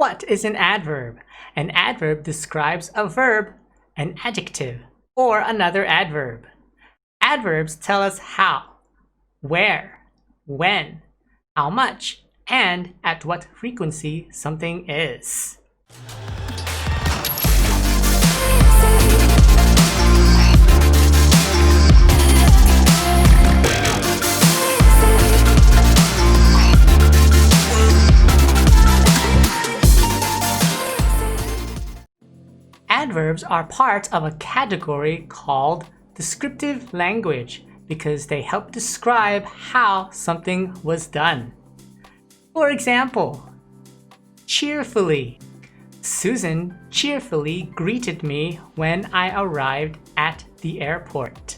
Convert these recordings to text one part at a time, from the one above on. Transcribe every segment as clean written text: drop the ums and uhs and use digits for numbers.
What is an adverb? An adverb describes a verb, an adjective, or another adverb. Adverbs tell us how, where, when, how much, and at what frequency something is. Adverbs are part of a category called descriptive language because they help describe how something was done. For example, cheerfully. Susan cheerfully greeted me when I arrived at the airport.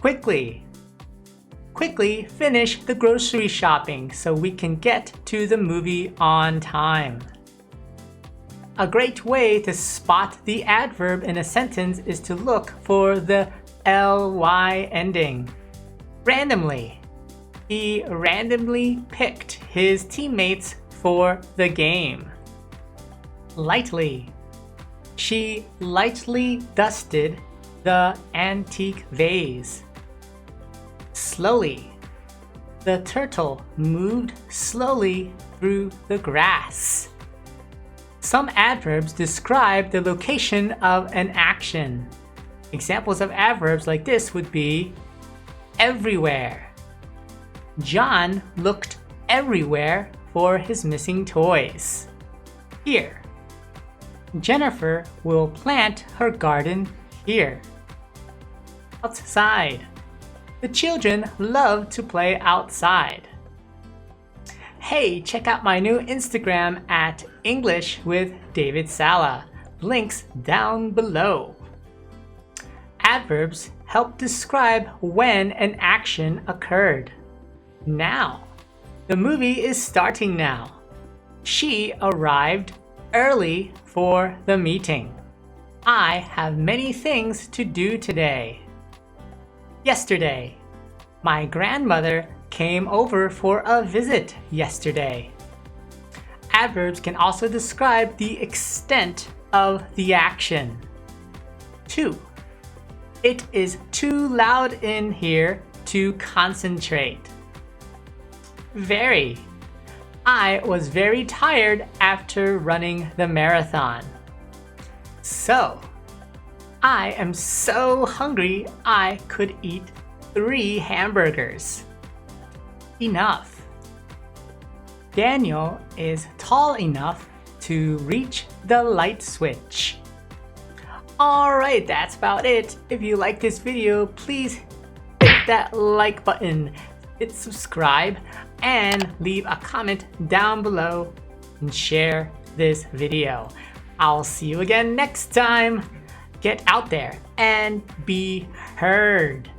Quickly. Quickly finish the grocery shopping so we can get to the movie on time. A great way to spot the adverb in a sentence is to look for the ly ending. Randomly. He randomly picked his teammates for the game. Lightly. She lightly dusted the antique vase. Slowly. The turtle moved slowly through the grass. Some adverbs describe the location of an action. Examples of adverbs like this would be everywhere. John looked everywhere for his missing toys. Here. Jennifer will plant her garden here. Outside. The children love to play outside. Hey, check out my new Instagram at English with David Sala. Links down below. Adverbs help describe when an action occurred. Now. The movie is starting now. She arrived early for the meeting. I have many things to do today. Yesterday. My grandmother came over for a visit yesterday. Adverbs can also describe the extent of the action. 2. It is too loud in here to concentrate. Very. I was very tired after running the marathon. So. I am so hungry I could eat 3 hamburgers. Enough. Daniel is tall enough to reach the light switch. Alright, that's about it. If you like this video, please hit that like button, hit subscribe, and leave a comment down below and share this video. I'll see you again next time. Get out there and be heard.